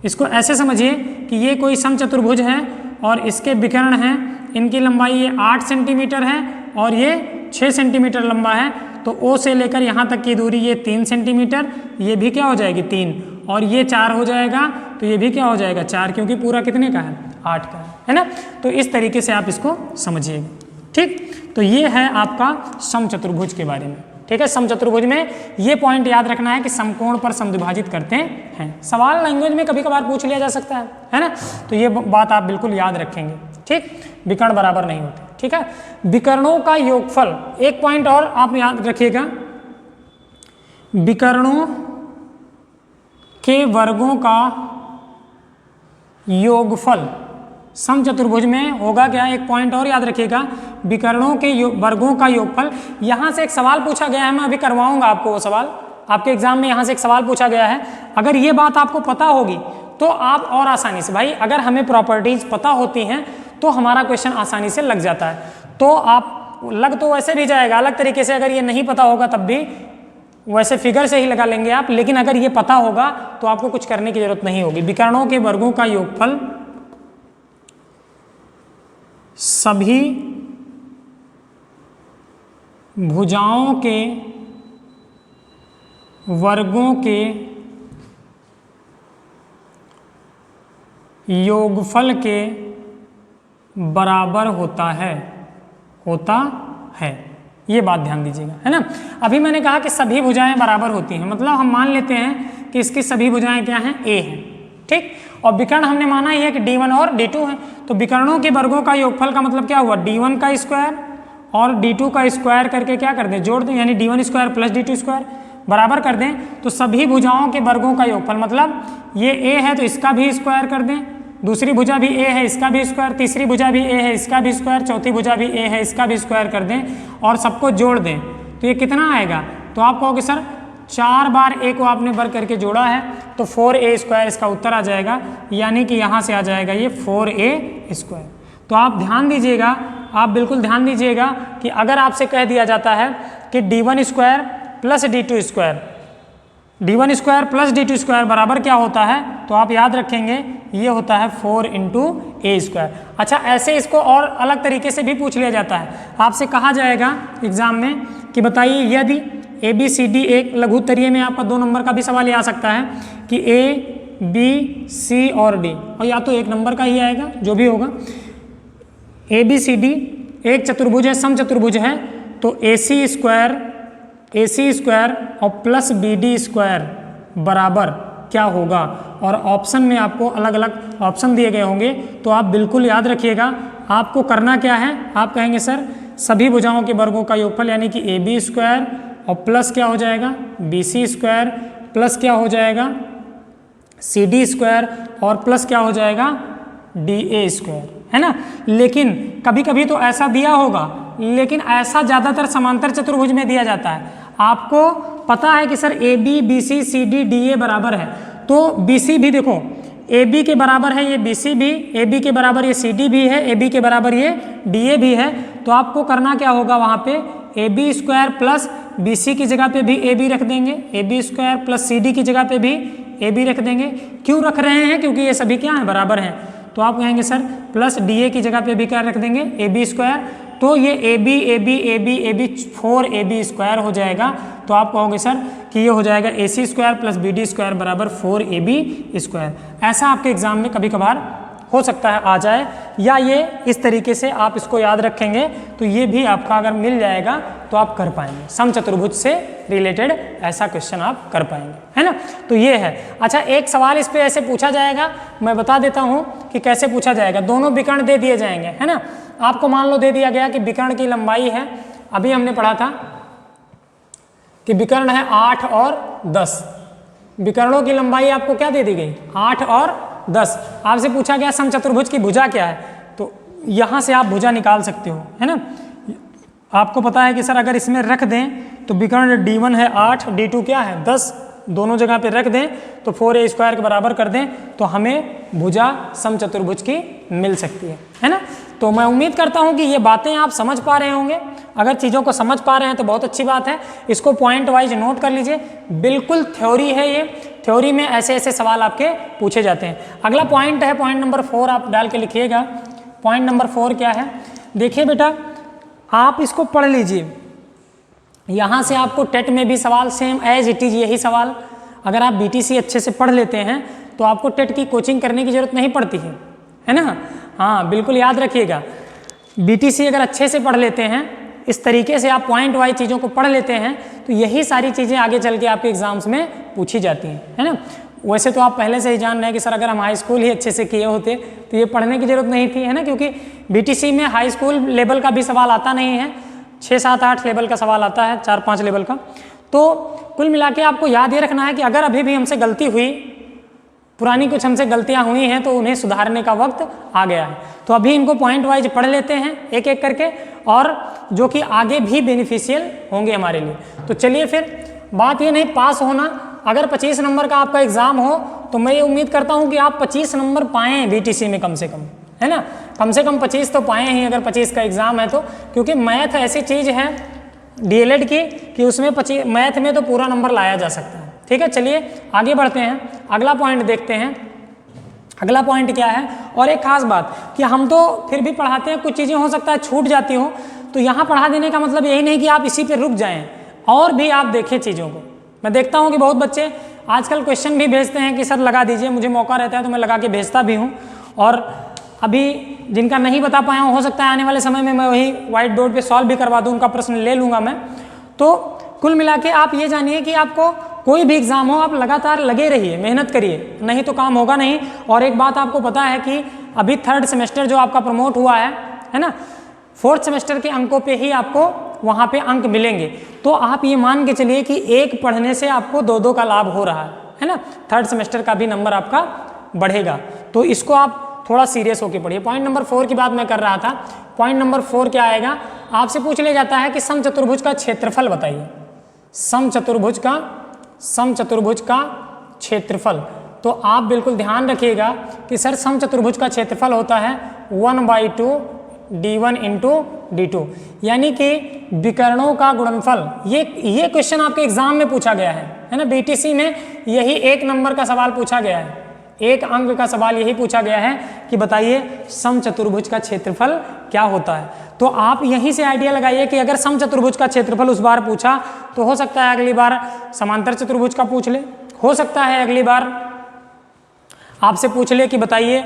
इसको ऐसे समझिए कि ये कोई समचतुर्भुज है और इसके विकर्ण हैं, इनकी लंबाई ये 8 सेंटीमीटर है और ये 6 सेंटीमीटर लंबा है। तो O से लेकर यहाँ तक की दूरी ये 3 सेंटीमीटर, ये भी क्या हो जाएगी 3, और ये 4 हो जाएगा तो ये भी क्या हो जाएगा 4, क्योंकि पूरा कितने का है 8 का है ना। तो इस तरीके से आप इसको समझिएगा, ठीक। तो ये है आपका समचतुर्भुज के बारे में, ठीक है। समचतुर्भुज में ये पॉइंट याद रखना है कि समकोण पर समद्विभाजित करते हैं। सवाल लैंग्वेज में कभी कभार पूछ लिया जा सकता है ना। तो ये बात आप बिल्कुल याद रखेंगे, ठीक। विकर्ण बराबर नहीं होते, ठीक है। विकर्णों का योगफल, एक पॉइंट और आप याद रखिएगा, विकर्णों के वर्गों का योगफल समचतुर्भुज में होगा क्या, एक पॉइंट और याद रखिएगा, विकर्णों के वर्गों का योगफल। यहां से एक सवाल पूछा गया है, मैं अभी करवाऊंगा आपको वो सवाल, आपके एग्जाम में यहां से एक सवाल पूछा गया है। अगर ये बात आपको पता होगी तो आप और आसानी से, भाई अगर हमें प्रॉपर्टीज पता होती हैं तो हमारा क्वेश्चन आसानी से लग जाता है। तो आप लग तो वैसे भी जाएगा अलग तरीके से, अगर ये नहीं पता होगा तब भी वैसे फिगर से ही लगा लेंगे आप, लेकिन अगर ये पता होगा तो आपको कुछ करने की जरूरत नहीं होगी। विकर्णों के वर्गों का योगफल सभी भुजाओं के वर्गों के योगफल के बराबर होता है ये बात ध्यान दीजिएगा, है ना। अभी मैंने कहा कि सभी भुजाएं बराबर होती हैं, मतलब हम मान लेते हैं कि इसकी सभी भुजाएं क्या हैं A हैं, ठीक। और विकर्ण हमने माना ही है कि D1 और D2 है। तो विकर्णों के वर्गों का योगफल का मतलब क्या हुआ, D1 का स्क्वायर और D2 का स्क्वायर करके क्या कर दें, जोड़ दें, यानी D1 square plus D2 square बराबर कर दें। तो सभी भुजाओं के वर्गों का योगफल, मतलब ये A है तो इसका भी स्क्वायर कर दें, दूसरी भुजा भी A है इसका भी स्क्वायर, तीसरी भुजा भी A है इसका भी स्क्वायर, चौथी भुजा भी A है इसका भी स्क्वायर कर दें और सबको जोड़ दें। तो ये कितना आएगा, तो आप कहोगे सर 4 बार A को आपने वर्ग करके जोड़ा है तो 4A स्क्वायर इसका उत्तर आ जाएगा, यानी कि यहाँ से आ जाएगा ये 4A स्क्वायर। तो आप ध्यान दीजिएगा, आप बिल्कुल ध्यान दीजिएगा कि अगर आपसे कह दिया जाता है कि D1 square plus D2 square, D1 square plus D2 square बराबर क्या होता है, तो आप याद रखेंगे ये होता है 4 × A स्क्वायर। अच्छा, ऐसे इसको और अलग तरीके से भी पूछ लिया जाता है। आपसे कहा जाएगा एग्जाम में कि बताइए यदि ABCD एक लघुत्तरीय में आपका 2 नंबर का भी सवाल आ सकता है कि ABC और D, और या तो 1 नंबर का ही आएगा जो भी होगा। ABCD एक चतुर्भुज है, समचतुर्भुज है, तो AC स्क्वायर और प्लस BD स्क्वायर बराबर क्या होगा, और ऑप्शन में आपको अलग अलग ऑप्शन दिए गए होंगे। तो आप बिल्कुल याद रखिएगा, आपको करना क्या है, आप कहेंगे सर सभी भुजाओं के वर्गों का योगफल यानी कि AB स्क्वायर और प्लस क्या हो जाएगा BC स्क्वायर प्लस क्या हो जाएगा CD स्क्वायर और प्लस क्या हो जाएगा DA स्क्वायर, है ना। लेकिन कभी कभी तो ऐसा दिया होगा, लेकिन ऐसा ज़्यादातर समांतर चतुर्भुज में दिया जाता है। आपको पता है कि sir AB BC CD DA बराबर है, तो BC भी देखो ए बी के बराबर है ये बी सी भी, ए बी के बराबर ये सी डी भी है, ए बी के बराबर ये डी ए भी है, तो आपको करना क्या होगा, वहाँ पे A B square plus B C की जगह पे भी ए बी रख देंगे, A B square plus C D की जगह पे भी ए बी रख देंगे। क्यों रख रहे हैं, क्योंकि ये सभी क्या हैं, बराबर हैं। तो आप कहेंगे सर प्लस डी ए की जगह पे भी क्या रख देंगे, ए बी स्क्वायर, तो ये A B A B A B A B 4ab square हो जाएगा। तो आप कहोगे सर कि ये हो जाएगा a c square plus b d square बराबर 4ab स्क्वायर। ऐसा आपके एग्जाम में कभी कभार हो सकता है आ जाए, या ये इस तरीके से आप इसको याद रखेंगे तो ये भी आपका अगर मिल जाएगा तो आप कर पाएंगे, समचतुर्भुज से रिलेटेड ऐसा क्वेश्चन आप कर पाएंगे, है ना। तो ये है। अच्छा, एक सवाल इस पे ऐसे पूछा जाएगा, मैं बता देता हूँ कि कैसे पूछा जाएगा। दोनों विकर्ण दे दिए जाएंगे, है ना। आपको मान लो दे दिया गया कि विकर्ण की लंबाई है, अभी हमने पढ़ा था कि विकर्ण है 8 और 10, विकर्णों की लंबाई आपको क्या दे दी गई, 8 और 10। आपसे पूछा गया समचतुर्भुज की भुजा क्या है, तो यहाँ से आप भुजा निकाल सकते हो, है ना। आपको पता है कि सर अगर इसमें रख दें तो विकर्ण D1 है 8, D2 क्या है 10, दोनों जगह पे रख दें तो 4a स्क्वायर के बराबर कर दें तो हमें भुजा समचतुर्भुज की मिल सकती है ना। तो मैं उम्मीद करता हूँ कि ये बातें आप समझ पा रहे होंगे। अगर चीज़ों को समझ पा रहे हैं तो बहुत अच्छी बात है। इसको पॉइंट वाइज नोट कर लीजिए, बिल्कुल थ्योरी है ये, थ्योरी में ऐसे ऐसे सवाल आपके पूछे जाते हैं। अगला पॉइंट है पॉइंट नंबर 4, आप डाल के लिखिएगा। पॉइंट नंबर 4 क्या है, देखिए बेटा आप इसको पढ़ लीजिए। यहाँ से आपको टेट में भी सवाल सेम एज इट इज़ यही सवाल, अगर आप BTC अच्छे से पढ़ लेते हैं तो आपको टेट की कोचिंग करने की ज़रूरत नहीं पड़ती है ना। हाँ बिल्कुल याद रखिएगा, BTC अगर अच्छे से पढ़ लेते हैं, इस तरीके से आप पॉइंट वाइज चीज़ों को पढ़ लेते हैं तो यही सारी चीज़ें आगे चल के आपके एग्जाम्स में पूछी जाती हैं, है ना। वैसे तो आप पहले से ही जान रहे हैं कि सर अगर हम हाई स्कूल ही अच्छे से किए होते तो ये पढ़ने की ज़रूरत नहीं थी, है ना, क्योंकि BTC में हाई स्कूल लेवल का भी सवाल आता नहीं है, 6, 7, 8 लेवल का सवाल आता है, 4, 5 लेवल का। तो कुल मिला के आपको याद ये रखना है कि अगर अभी भी हमसे गलती हुई, पुरानी कुछ हमसे गलतियां हुई हैं तो उन्हें सुधारने का वक्त आ गया है। तो अभी इनको पॉइंट वाइज पढ़ लेते हैं एक एक करके, और जो कि आगे भी बेनिफिशियल होंगे हमारे लिए। तो चलिए फिर, बात ये नहीं पास होना, अगर 25 नंबर का आपका एग्ज़ाम हो तो मैं ये उम्मीद करता हूँ कि आप 25 नंबर पाएँ BTC में कम से कम, है ना, कम से कम 25 तो पाएँ ही अगर 25 का एग्ज़ाम है तो, क्योंकि मैथ ऐसी चीज़ है DLED की कि उसमें मैथ में तो पूरा नंबर लाया जा सकता है। ठीक है, चलिए आगे बढ़ते हैं, अगला पॉइंट देखते हैं। अगला पॉइंट क्या है, और एक खास बात कि हम तो फिर भी पढ़ाते हैं, कुछ चीज़ें हो सकता है छूट जाती हो, तो यहाँ पढ़ा देने का मतलब यही नहीं कि आप इसी पे रुक जाएं, और भी आप देखें चीज़ों को। मैं देखता हूँ कि बहुत बच्चे आजकल क्वेश्चन भी भेजते हैं कि सर लगा दीजिए, मुझे मौका रहता है तो मैं लगा के भेजता भी हूँ। और अभी जिनका नहीं बता पाया हूँ, हो सकता है आने वाले समय में मैं वही व्हाइट बोर्ड पे सॉल्व भी करवा दूँ, उनका प्रश्न ले लूँगा मैं। तो कुल मिला के आप ये जानिए कि आपको कोई भी एग्ज़ाम हो, आप लगातार लगे रहिए, मेहनत करिए, नहीं तो काम होगा नहीं। और एक बात आपको पता है कि अभी 3rd सेमेस्टर जो आपका प्रमोट हुआ है ना, 4th सेमेस्टर के अंकों पे ही आपको वहाँ पे अंक मिलेंगे। तो आप ये मान के चलिए कि एक पढ़ने से आपको 2-2 का लाभ हो रहा है ना। 3rd सेमेस्टर का भी नंबर आपका बढ़ेगा, तो इसको आप थोड़ा सीरियस होकर पढ़िए। पॉइंट नंबर 4 की बात मैं कर रहा था। पॉइंट नंबर 4 क्या आएगा, आपसे पूछ लिया जाता है कि समचतुर्भुज का क्षेत्रफल बताइए। समचतुर्भुज का क्षेत्रफल। तो आप बिल्कुल ध्यान रखिएगा कि सर समचतुर्भुज का क्षेत्रफल होता है 1/2 D1 इंटू D2, यानी कि विकर्णों का गुणनफल। ये क्वेश्चन आपके एग्जाम में पूछा गया है ना। BTC में यही 1 नंबर का सवाल पूछा गया है, 1 अंक का सवाल यही पूछा गया है कि बताइए समचतुर्भुज का क्षेत्रफल क्या होता है। तो आप यहीं से आइडिया लगाइए कि अगर समचतुर्भुज का क्षेत्रफल उस बार पूछा तो हो सकता है अगली बार समांतर चतुर्भुज का पूछ ले, हो सकता है अगली बार आपसे पूछ ले कि बताइए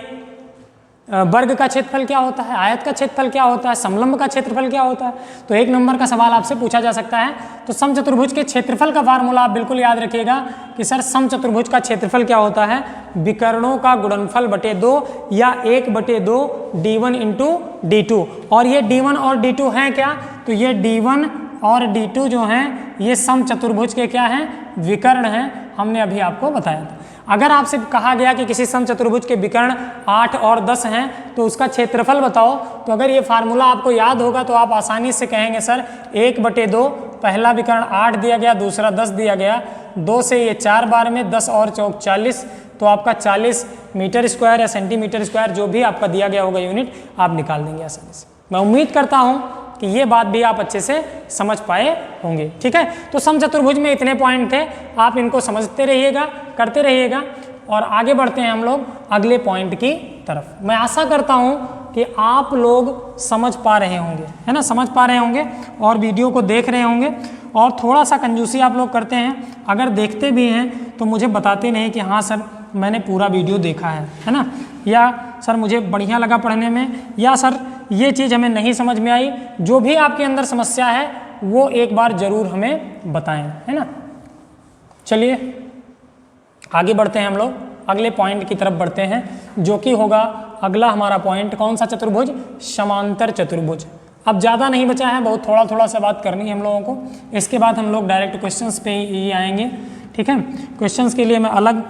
वर्ग का क्षेत्रफल क्या होता है, आयत का क्षेत्रफल क्या होता है, समलंब का क्षेत्रफल क्या होता है। तो 1 नंबर का सवाल आपसे पूछा जा सकता है। तो समचतुर्भुज के क्षेत्रफल का फार्मूला आप बिल्कुल याद रखिएगा कि सर समचतुर्भुज का क्षेत्रफल क्या होता है, विकर्णों का गुणनफल बटे 2 या 1/2 D1 इंटू D2। और ये D1 और D2 हैं क्या, तो ये D1 और D2 जो हैं ये समचतुर्भुज के क्या हैं, विकर्ण हैं। हमने अभी आपको बताया था। अगर आपसे कहा गया कि किसी समचतुर्भुज के विकर्ण 8 और 10 हैं तो उसका क्षेत्रफल बताओ, तो अगर ये फार्मूला आपको याद होगा तो आप आसानी से कहेंगे सर 1/2, पहला विकर्ण 8 दिया गया, दूसरा 10 दिया गया, 2 से ये 4 बार में 10 और चौक 40, तो आपका 40 मीटर स्क्वायर या सेंटीमीटर स्क्वायर जो भी आपका दिया गया होगा यूनिट आप निकाल देंगे आसानी से। मैं उम्मीद करता हूँ कि ये बात भी आप अच्छे से समझ पाए होंगे। ठीक है, तो समचतुर्भुज में इतने पॉइंट थे, आप इनको समझते रहिएगा, करते रहिएगा और आगे बढ़ते हैं हम लोग अगले पॉइंट की तरफ। मैं आशा करता हूँ कि आप लोग समझ पा रहे होंगे, है ना, समझ पा रहे होंगे और वीडियो को देख रहे होंगे। और थोड़ा सा कंजूसी आप लोग करते हैं, अगर देखते भी हैं तो मुझे बताते नहीं कि हाँ सर मैंने पूरा वीडियो देखा है ना, या सर मुझे बढ़िया लगा पढ़ने में, या सर ये चीज़ हमें नहीं समझ में आई। जो भी आपके अंदर समस्या है वो एक बार ज़रूर हमें बताएं, है ना। चलिए आगे बढ़ते हैं, हम लोग अगले पॉइंट की तरफ बढ़ते हैं, जो कि होगा अगला हमारा पॉइंट। कौन सा चतुर्भुज? समांतर चतुर्भुज। अब ज़्यादा नहीं बचा है, बहुत थोड़ा थोड़ा सा बात करनी है हम लोगों को। इसके बाद हम लोग डायरेक्ट क्वेश्चंस पे ही आएंगे। ठीक है, क्वेश्चंस के लिए मैं अलग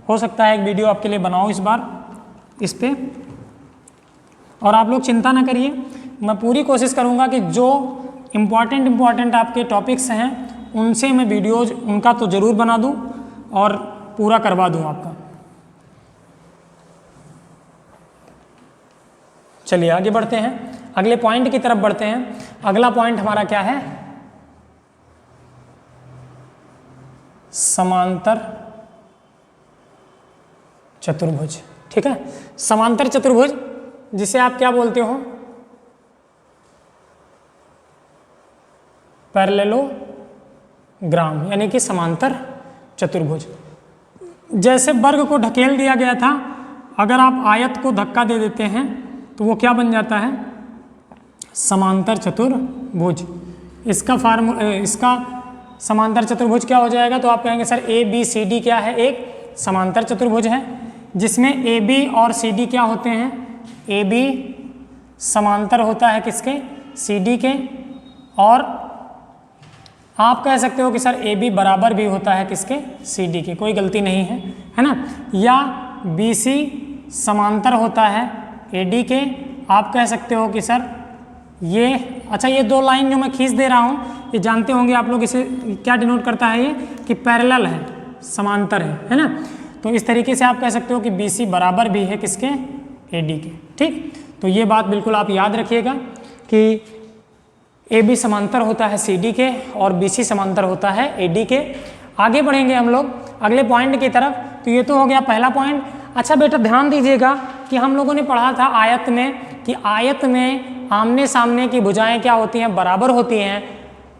हो सकता है एक वीडियो आपके लिए बनाऊँ इस बार इस पे। और आप लोग चिंता ना करिए, मैं पूरी कोशिश करूँगा कि जो इम्पॉर्टेंट आपके टॉपिक्स हैं उनसे मैं वीडियोज उनका तो ज़रूर बना दूँ और पूरा करवा दूँ आपका। चलिए आगे बढ़ते हैं, अगले पॉइंट की तरफ बढ़ते हैं। अगला पॉइंट हमारा क्या है? समांतर चतुर्भुज। ठीक है, समांतर चतुर्भुज जिसे आप क्या बोलते हो? पैरेललोग्राम, यानी कि समांतर चतुर्भुज। जैसे वर्ग को ढकेल दिया गया था, अगर आप आयत को धक्का दे देते हैं तो वो क्या बन जाता है? समांतर चतुर्भुज। इसका समांतर चतुर्भुज क्या हो जाएगा? तो आप कहेंगे sir A B C D क्या है? एक समांतर चतुर्भुज है जिसमें ए बी और सी डी क्या होते हैं? ए बी समांतर होता है किसके? सी डी के। और आप कह सकते हो कि सर ए बी बराबर भी होता है किसके? सी डी के। कोई गलती नहीं है ना। या बी सी समांतर होता है ए डी के। आप कह सकते हो कि सर ये, अच्छा ये दो लाइन जो मैं खींच दे रहा हूँ ये जानते होंगे आप लोग, इसे क्या डिनोट करता है? ये कि पैरेलल है, समांतर है ना। तो इस तरीके से आप कह सकते हो कि बी सी बराबर भी है किसके? ए डी के। ठीक, तो ये बात बिल्कुल आप याद रखिएगा कि ए बी समांतर होता है सी डी के और बी सी समांतर होता है ए डी के। आगे बढ़ेंगे हम लोग अगले पॉइंट की तरफ। तो ये तो हो गया पहला पॉइंट। अच्छा बेटा ध्यान दीजिएगा कि हम लोगों ने पढ़ा था आयत में कि आयत में आमने सामने की भुजाएं क्या होती हैं? बराबर होती हैं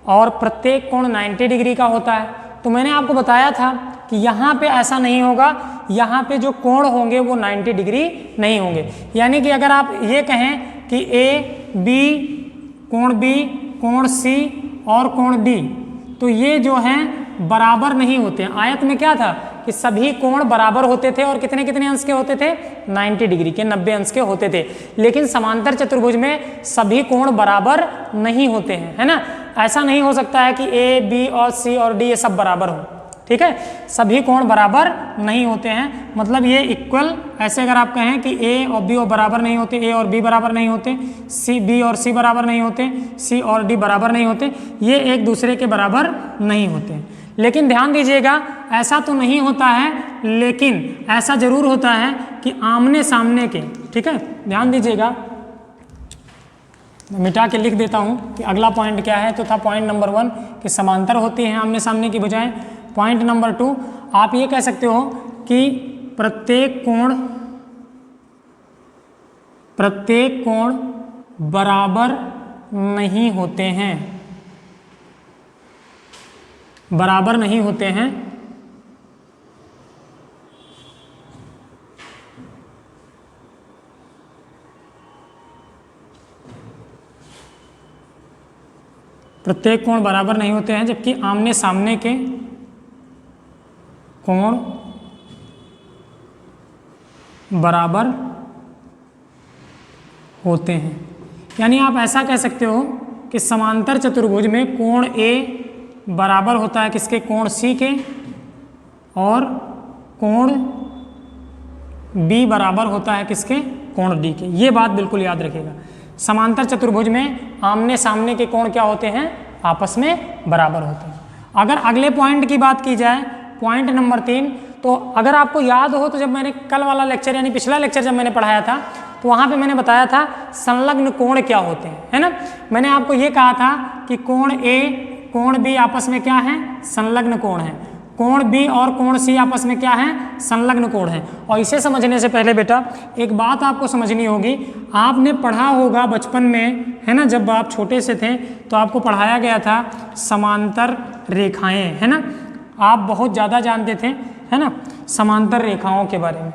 और प्रत्येक कोण 90 डिग्री का होता है। तो मैंने आपको बताया था कि यहाँ पे ऐसा नहीं होगा, यहाँ पे जो कोण होंगे वो 90 डिग्री नहीं होंगे। यानी कि अगर आप ये कहें कि ए बी, कोण बी, कोण सी और कोण डी, तो ये जो हैं बराबर नहीं होते हैं। आयत में क्या था कि सभी कोण बराबर होते थे और कितने कितने अंश के होते थे? 90 डिग्री के, 90 अंश के होते थे। लेकिन समांतर चतुर्भुज में सभी कोण बराबर नहीं होते हैं, है ना। ऐसा नहीं हो सकता है कि ए बी और सी और डी ये सब बराबर हो। ठीक है, सभी कोण बराबर नहीं होते हैं। मतलब ये इक्वल, ऐसे अगर आप कहें कि ए और बी बराबर नहीं होते, ए और बी बराबर नहीं होते, सी बी और सी बराबर नहीं होते, सी और डी बराबर नहीं होते, ये एक दूसरे के बराबर नहीं होते। लेकिन ध्यान दीजिएगा ऐसा तो नहीं होता है, लेकिन ऐसा जरूर होता है कि आमने सामने के, ठीक है, ध्यान दीजिएगा, मिटा के लिख देता हूँ कि अगला पॉइंट क्या है। तो था पॉइंट नंबर 1 कि समांतर होती हैं आमने सामने की भुजाएं। पॉइंट नंबर 2 आप ये कह सकते हो कि प्रत्येक कोण बराबर नहीं होते हैं, बराबर नहीं होते हैं। प्रत्येक कोण बराबर नहीं होते हैं, जबकि आमने सामने के कोण बराबर होते हैं। यानी आप ऐसा कह सकते हो कि समांतर चतुर्भुज में कोण ए बराबर होता है किसके? कोण सी के, और कोण बी बराबर होता है किसके? कोण डी के। ये बात बिल्कुल याद रखिएगा। समांतर चतुर्भुज में आमने सामने के कोण क्या होते हैं? आपस में बराबर होते हैं। अगर अगले पॉइंट की बात की जाए, पॉइंट नंबर 3, तो अगर आपको याद हो तो जब मैंने कल वाला लेक्चर यानी पिछला लेक्चर जब मैंने पढ़ाया था तो वहाँ पे मैंने बताया था संलग्न कोण क्या होते हैं, है ना। मैंने आपको ये कहा था कि कोण ए कोण बी आपस में क्या है, संलग्न कोण है। कोण बी और कोण सी आपस में क्या है, संलग्न कोण है। और इसे समझने से पहले बेटा एक बात आपको समझनी होगी, आपने पढ़ा होगा बचपन में, है ना, जब आप छोटे से थे तो आपको पढ़ाया गया था समांतर रेखाएं, है ना। आप बहुत ज़्यादा जानते थे, है ना, समांतर रेखाओं के बारे में।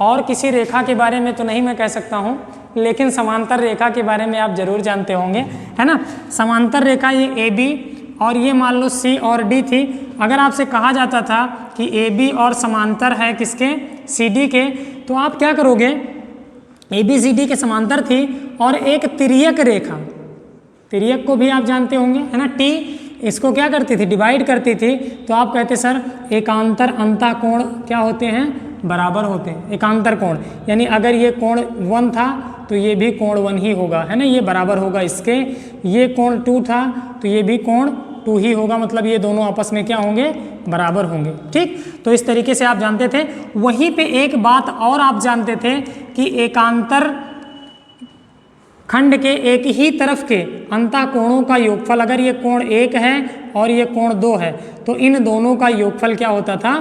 और किसी रेखा के बारे में तो नहीं मैं कह सकता हूँ, लेकिन समांतर रेखा के बारे में आप जरूर जानते होंगे, है ना। समांतर रेखा ये ए बी और ये मान लो सी और डी थी। अगर आपसे कहा जाता था कि ए बी और समांतर है किसके, सी डी के, तो आप क्या करोगे, ए बी सी डी के समांतर थी और एक तिर्यक रेखा, तिर्यक को भी आप जानते होंगे, है ना, टी, इसको क्या करती थी, डिवाइड करती थी। तो आप कहते सर एकांतर अंतः कोण क्या होते हैं, बराबर होते हैं। एकांतर कोण यानी अगर ये कोण 1 था तो ये भी कोण 1 ही होगा, है ना, ये बराबर होगा इसके। ये कोण 2 था तो ये भी कोण 2 ही होगा, मतलब ये दोनों आपस में क्या होंगे, बराबर होंगे। ठीक, तो इस तरीके से आप जानते थे। वहीं पे एक बात और आप जानते थे कि एकांतर खंड के एक ही तरफ के अंतः कोणों का योगफल, अगर ये कोण 1 है और ये कोण 2 है तो इन दोनों का योगफल क्या होता था,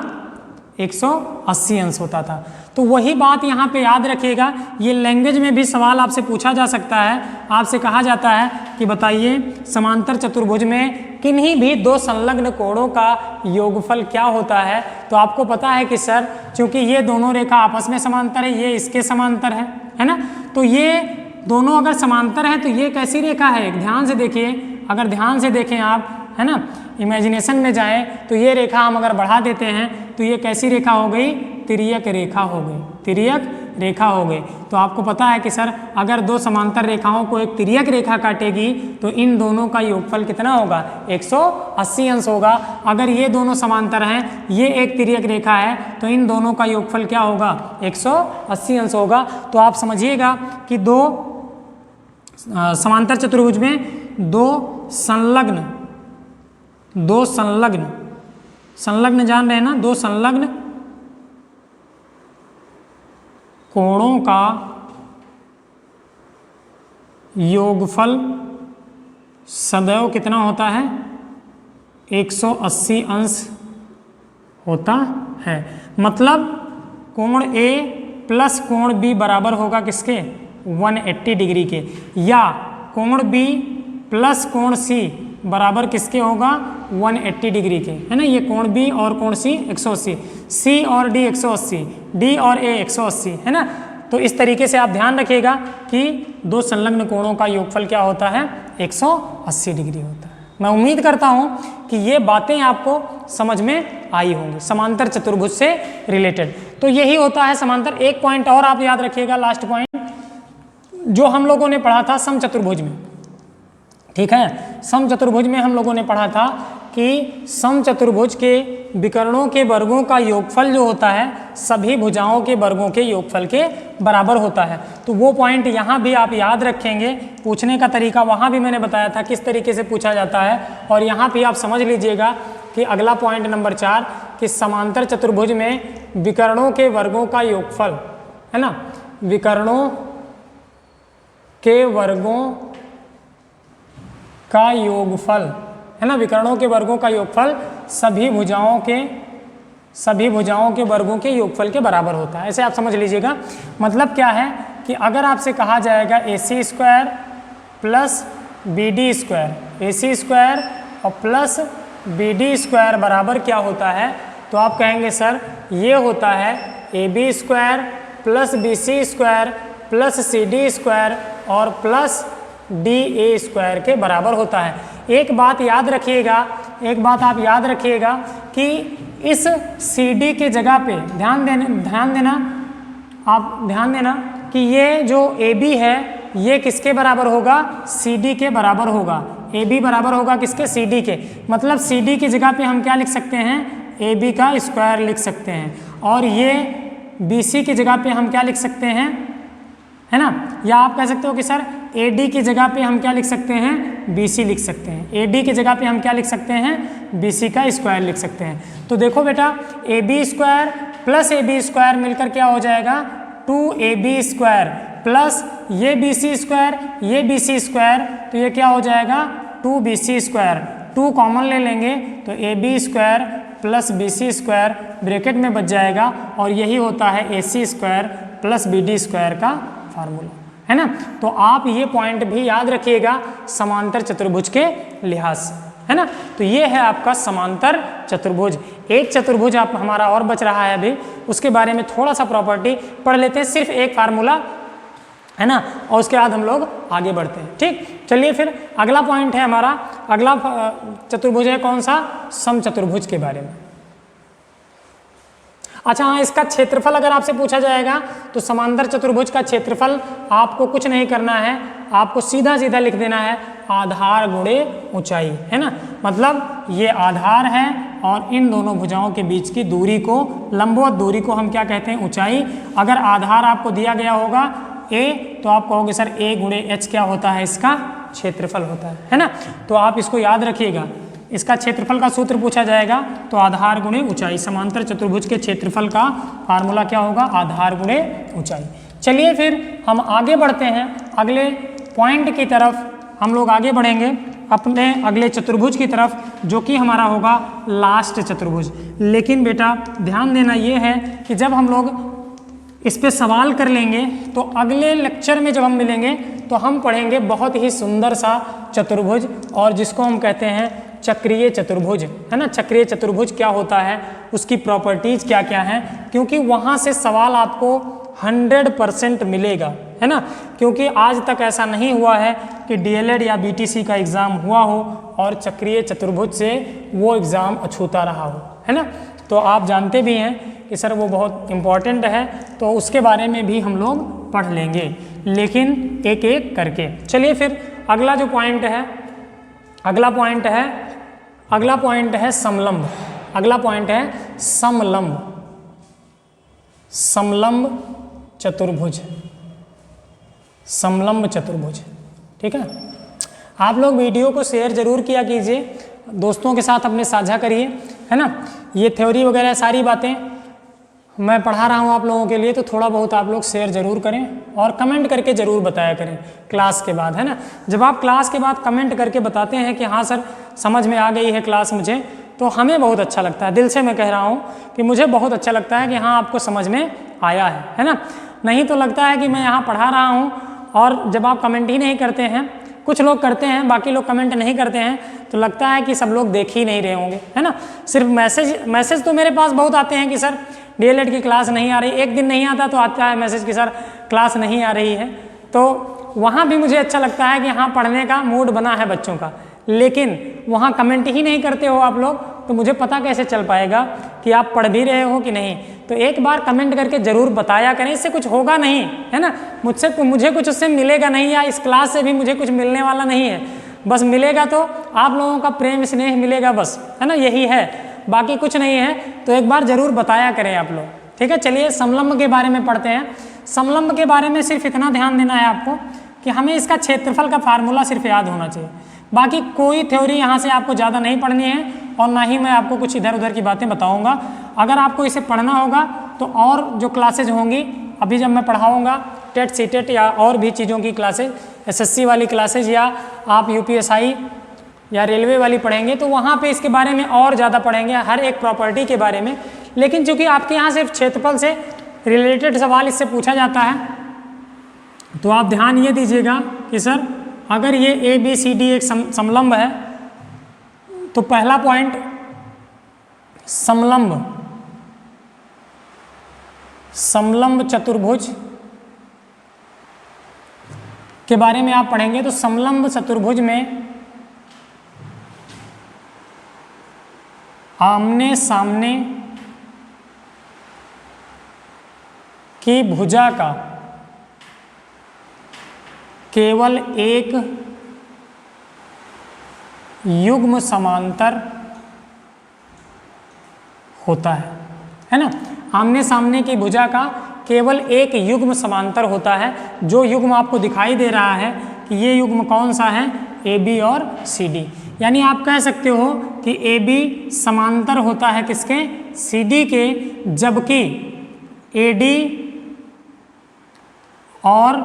180 अंश होता था। तो वही बात यहाँ पे याद रखिएगा। ये लैंग्वेज में भी सवाल आपसे पूछा जा सकता है। आपसे कहा जाता है कि बताइए समांतर चतुर्भुज में किन्हीं भी दो संलग्न कोणों का योगफल क्या होता है। तो आपको पता है कि सर चूंकि ये दोनों रेखा आपस में समांतर है, ये इसके समांतर है ना। तो ये दोनों अगर समांतर है तो ये कैसी रेखा है, ध्यान से देखिए, अगर ध्यान से देखें आप, है ना, इमेजिनेशन में जाएं तो ये रेखा हम अगर बढ़ा देते हैं तो ये कैसी रेखा हो गई, तिर्यक रेखा हो गई, तिर्यक रेखा हो गई। तो आपको पता है कि सर अगर दो समांतर रेखाओं को एक तिर्यक रेखा काटेगी तो इन दोनों का योगफल कितना होगा, 180 अंश होगा। अगर ये दोनों समांतर हैं, ये एक तिर्यक रेखा है, तो इन दोनों का योगफल क्या होगा, 180 अंश होगा। तो आप समझिएगा कि दो समांतर चतुर्भुज में दो संलग्न जान रहे हैं ना, दो संलग्न कोणों का योगफल सदैव कितना होता है, 180 अंश होता है। मतलब कोण A प्लस कोण B बराबर होगा किसके, 180 डिग्री के, या कोण B प्लस कोण C बराबर किसके होगा, 180 डिग्री के, है ना। ये कोण B और कोण C 180, C और D 180, D और A 180, है ना। तो इस तरीके से आप ध्यान रखिएगा कि दो संलग्न कोणों का योगफल क्या होता है, 180 डिग्री होता है। मैं उम्मीद करता हूँ कि ये बातें आपको समझ में आई होंगी समांतर चतुर्भुज से रिलेटेड। तो यही होता है समांतर। एक पॉइंट और आप याद रखिएगा, लास्ट पॉइंट जो हम लोगों ने पढ़ा था समचतुर्भुज में, ठीक है। समचतुर्भुज में हम लोगों ने पढ़ा था कि समचतुर्भुज के विकर्णों के वर्गों का योगफल जो होता है सभी भुजाओं के वर्गों के योगफल के बराबर होता है। तो वो पॉइंट यहाँ भी आप याद रखेंगे। पूछने का तरीका वहाँ भी मैंने बताया था किस तरीके से पूछा जाता है, और यहाँ भी आप समझ लीजिएगा कि अगला पॉइंट नंबर 4 कि समांतर चतुर्भुज में विकर्णों के वर्गों का योगफल, है ना, विकर्णों के वर्गों का योगफल, है ना, विकर्णों के वर्गों का योगफल सभी भुजाओं के वर्गों के योगफल के बराबर होता है। ऐसे आप समझ लीजिएगा। मतलब क्या है कि अगर आपसे कहा जाएगा AC square plus BD square, AC square और प्लस BD स्क्वायर बराबर क्या होता है, तो आप कहेंगे सर ये होता है AB square plus BC square plus CD square और प्लस DA स्क्वायर के बराबर होता है। एक बात याद रखिएगा, एक बात आप याद रखिएगा कि इस CD के जगह पे ध्यान देना कि ये जो AB है ये किसके बराबर होगा, CD के बराबर होगा। AB बराबर होगा किसके, CD के। मतलब CD की जगह पे हम क्या लिख सकते हैं, AB का स्क्वायर लिख सकते हैं, और ये BC की जगह पे हम क्या लिख सकते हैं, है ना। या आप कह सकते हो कि सर AD की जगह पे हम क्या लिख सकते हैं, BC लिख सकते हैं। AD की जगह पे हम क्या लिख सकते हैं, BC का स्क्वायर लिख सकते हैं। तो देखो बेटा AB स्क्वायर प्लस AB² मिलकर क्या हो जाएगा 2AB² प्लस ये BC², ये BC², तो ये क्या हो जाएगा 2BC²। 2 कॉमन ले लेंगे तो AB² प्लस BC² ब्रैकेट में बच जाएगा और यही होता है AC² प्लस BD² का फार्मूला, है ना। तो आप ये पॉइंट भी याद रखिएगा समांतर चतुर्भुज के लिहाज से, है ना। तो ये है आपका समांतर चतुर्भुज। एक चतुर्भुज आप हमारा और बच रहा है अभी, उसके बारे में थोड़ा सा प्रॉपर्टी पढ़ लेते हैं, सिर्फ एक फार्मूला, है ना, और उसके बाद हम लोग आगे बढ़ते हैं। ठीक, चलिए फिर अगला पॉइंट है हमारा, अगला चतुर्भुज है कौन सा, समचतुर्भुज के बारे में। अच्छा हाँ, इसका क्षेत्रफल अगर आपसे पूछा जाएगा तो समांतर चतुर्भुज का क्षेत्रफल आपको कुछ नहीं करना है, आपको सीधा सीधा लिख देना है आधार गुणे ऊंचाई, है ना। मतलब ये आधार है और इन दोनों भुजाओं के बीच की दूरी को, लंबवत दूरी को हम क्या कहते हैं, ऊंचाई। अगर आधार आपको दिया गया होगा a, तो आप कहोगे सर a गुणे h क्या होता है, इसका क्षेत्रफल होता है ना। तो आप इसको याद रखिएगा, इसका क्षेत्रफल का सूत्र पूछा जाएगा तो आधार गुणे ऊंचाई। समांतर चतुर्भुज के क्षेत्रफल का फार्मूला क्या होगा, आधार गुणे ऊंचाई। चलिए फिर हम आगे बढ़ते हैं, अगले पॉइंट की तरफ हम लोग आगे बढ़ेंगे अपने अगले चतुर्भुज की तरफ, जो कि हमारा होगा लास्ट चतुर्भुज। लेकिन बेटा ध्यान देना ये है कि जब हम लोग इस पे सवाल कर लेंगे तो अगले लेक्चर में जब हम मिलेंगे तो हम पढ़ेंगे बहुत ही सुंदर सा चतुर्भुज, और जिसको हम कहते हैं चक्रीय चतुर्भुज, है ना। चक्रीय चतुर्भुज क्या होता है, उसकी प्रॉपर्टीज क्या क्या हैं, क्योंकि वहाँ से सवाल आपको 100% मिलेगा, है ना। क्योंकि आज तक ऐसा नहीं हुआ है कि DLED या BTC का एग्ज़ाम हुआ हो और चक्रीय चतुर्भुज से वो एग्ज़ाम अछूता रहा हो, है ना। तो आप जानते भी हैं कि सर वो बहुत इम्पॉर्टेंट है, तो उसके बारे में भी हम लोग पढ़ लेंगे, लेकिन एक एक करके। चलिए फिर अगला जो पॉइंट है, अगला पॉइंट है समलंब। अगला पॉइंट है समलंब, समलंब चतुर्भुज, समलंब चतुर्भुज। ठीक है, आप लोग वीडियो को शेयर जरूर किया कीजिए, दोस्तों के साथ अपने साझा करिए, है ना। ये थ्योरी वगैरह सारी बातें मैं पढ़ा रहा हूँ आप लोगों के लिए, तो थोड़ा बहुत आप लोग शेयर जरूर करें और कमेंट करके ज़रूर बताया करें क्लास के बाद, है ना। जब आप क्लास के बाद कमेंट करके बताते हैं कि हाँ सर समझ में आ गई है क्लास मुझे, तो हमें बहुत अच्छा लगता है, दिल से मैं कह रहा हूँ कि मुझे बहुत अच्छा लगता है कि हाँ आपको समझ में आया है ना। नहीं तो लगता है कि मैं यहाँ पढ़ा रहा हूँ और जब आप कमेंट ही नहीं करते हैं, कुछ लोग करते हैं बाकी लोग कमेंट नहीं करते हैं, तो लगता है कि सब लोग देख ही नहीं रहे होंगे, है ना। सिर्फ मैसेज तो मेरे पास बहुत आते हैं कि सर DLED की क्लास नहीं आ रही, एक दिन नहीं आता तो आता है मैसेज कि सर क्लास नहीं आ रही है, तो वहाँ भी मुझे अच्छा लगता है कि हाँ पढ़ने का मूड बना है बच्चों का। लेकिन वहाँ कमेंट ही नहीं करते हो आप लोग, तो मुझे पता कैसे चल पाएगा कि आप पढ़ भी रहे हो कि नहीं। तो एक बार कमेंट करके ज़रूर बताया करें, इससे कुछ होगा नहीं, है ना। मुझे कुछ उससे मिलेगा नहीं, या इस क्लास से भी मुझे कुछ मिलने वाला नहीं है। बस मिलेगा तो आप लोगों का प्रेम स्नेह मिलेगा बस, है ना, यही है, बाकी कुछ नहीं है। तो एक बार ज़रूर बताया करें आप लोग, ठीक है। चलिए समलंब के बारे में पढ़ते हैं। समलंब के बारे में सिर्फ इतना ध्यान देना है आपको कि हमें इसका क्षेत्रफल का फार्मूला सिर्फ याद होना चाहिए, बाकी कोई थ्योरी यहाँ से आपको ज़्यादा नहीं पढ़नी है, और ना ही मैं आपको कुछ इधर उधर की बातें बताऊँगा। अगर आपको इसे पढ़ना होगा तो और जो क्लासेज होंगी अभी जब मैं पढ़ाऊँगा, टेट सीटेट या और भी चीज़ों की क्लासेज, SSC वाली क्लासेज, या आप UPSI या रेलवे वाली पढ़ेंगे, तो वहाँ पे इसके बारे में और ज़्यादा पढ़ेंगे, हर एक प्रॉपर्टी के बारे में। लेकिन चूँकि आपके यहाँ सिर्फ क्षेत्रफल से रिलेटेड सवाल इससे पूछा जाता है, तो आप ध्यान ये दीजिएगा कि सर अगर ये ABCD एक समलंब है, तो पहला पॉइंट समलंब चतुर्भुज के बारे में आप पढ़ेंगे। तो समलंब चतुर्भुज में आमने सामने की भुजा का केवल एक युग्म समांतर होता है ना। आमने सामने की भुजा का केवल एक युग्म समांतर होता है। जो युग्म आपको दिखाई दे रहा है कि ये युग्म कौन सा है, AB और CD। यानी आप कह सकते हो कि AB समांतर होता है किसके, CD के, जबकि AD और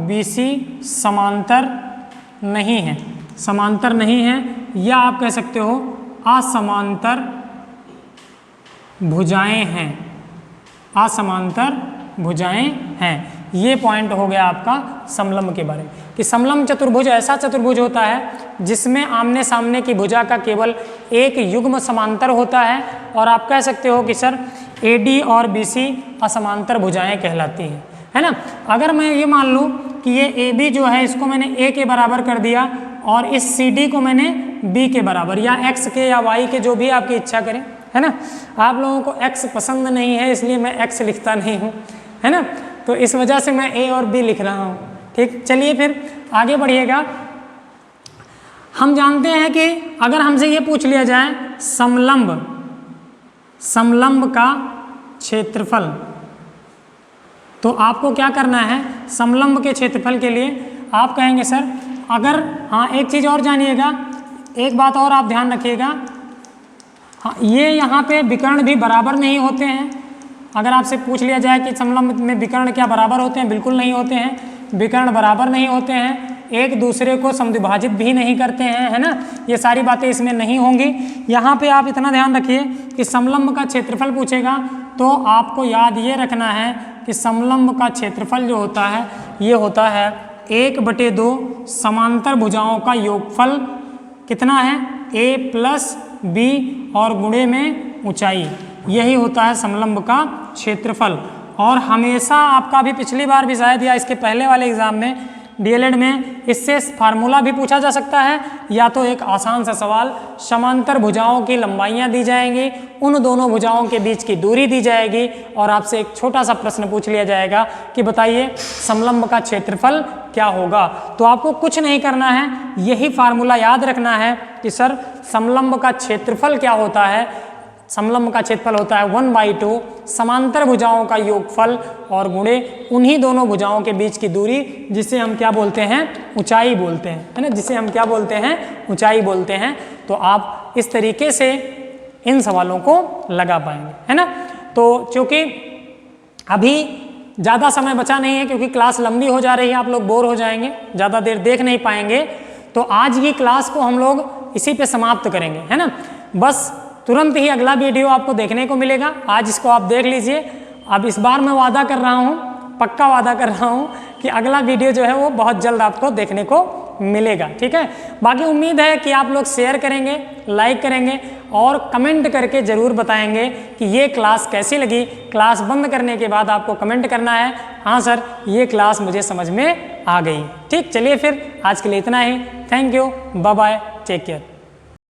BC समांतर नहीं है, समांतर नहीं है, या आप कह सकते हो असमांतर भुजाएं हैं, असमांतर भुजाएं हैं। ये पॉइंट हो गया आपका समलंब के बारे में कि समलंब चतुर्भुज ऐसा चतुर्भुज होता है जिसमें आमने सामने की भुजा का केवल एक युग्म समांतर होता है, और आप कह सकते हो कि सर AD और BC असमांतर भुजाएं कहलाती हैं, है ना। अगर मैं ये मान लूँ कि ये AB जो है इसको मैंने A के बराबर कर दिया और इस CD को मैंने B के बराबर, या X के या Y के, जो भी आपकी इच्छा करें, है ना। आप लोगों को X पसंद नहीं है इसलिए मैं X लिखता नहीं हूँ, है ना, तो इस वजह से मैं A और B लिख रहा हूँ। ठीक, चलिए फिर आगे बढ़िएगा। हम जानते हैं कि अगर हमसे ये पूछ लिया जाए समलंब का क्षेत्रफल, तो आपको क्या करना है, समलंब के क्षेत्रफल के लिए आप कहेंगे सर अगर, हाँ एक चीज़ और जानिएगा, एक बात और आप ध्यान रखिएगा, हाँ ये यहाँ पे विकर्ण भी बराबर नहीं होते हैं। अगर आपसे पूछ लिया जाए कि समलंब में विकर्ण क्या बराबर होते हैं, बिल्कुल नहीं होते हैं, विकर्ण बराबर नहीं होते हैं, एक दूसरे को समद्विभाजित भी नहीं करते हैं, है ना, ये सारी बातें इसमें नहीं होंगी। यहाँ पे आप इतना ध्यान रखिए कि समलंब का क्षेत्रफल पूछेगा तो आपको याद ये रखना है कि समलंब का क्षेत्रफल जो होता है ये होता है 1/2 समांतर भुजाओं का योगफल, कितना है A + B और गुणे में ऊंचाई, यही होता है समलंब का क्षेत्रफल। और हमेशा आपका भी पिछली बार भी शायद या इसके पहले वाले एग्जाम में DLED में इससे फार्मूला भी पूछा जा सकता है, या तो एक आसान सा सवाल, समांतर भुजाओं की लंबाइयां दी जाएंगी, उन दोनों भुजाओं के बीच की दूरी दी जाएगी, और आपसे एक छोटा सा प्रश्न पूछ लिया जाएगा कि बताइए समलंब का क्षेत्रफल क्या होगा। तो आपको कुछ नहीं करना है, यही फार्मूला याद रखना है कि सर समलंब का क्षेत्रफल क्या होता है। समलंब का क्षेत्रफल होता है 1/2 समांतर भुजाओं का योगफल और गुणे उन्हीं दोनों भुजाओं के बीच की दूरी, जिसे हम क्या बोलते हैं, ऊंचाई बोलते हैं, है ना, जिसे हम क्या बोलते हैं, ऊंचाई बोलते हैं। तो आप इस तरीके से इन सवालों को लगा पाएंगे, है ना। तो चूँकि अभी ज़्यादा समय बचा नहीं है, क्योंकि क्लास लंबी हो जा रही है, आप लोग बोर हो जाएंगे, ज़्यादा देर देख नहीं पाएंगे, तो आज की क्लास को हम लोग इसी पे समाप्त करेंगे, है ना। बस तुरंत ही अगला वीडियो आपको देखने को मिलेगा, आज इसको आप देख लीजिए। अब इस बार मैं वादा कर रहा हूँ, पक्का वादा कर रहा हूँ कि अगला वीडियो जो है वो बहुत जल्द आपको देखने को मिलेगा, ठीक है। बाकी उम्मीद है कि आप लोग शेयर करेंगे, लाइक करेंगे और कमेंट करके ज़रूर बताएंगे कि ये क्लास कैसी लगी। क्लास बंद करने के बाद आपको कमेंट करना है, हाँ सर ये क्लास मुझे समझ में आ गई। ठीक, चलिए फिर आज के लिए इतना ही। Thank you, bye bye, take care.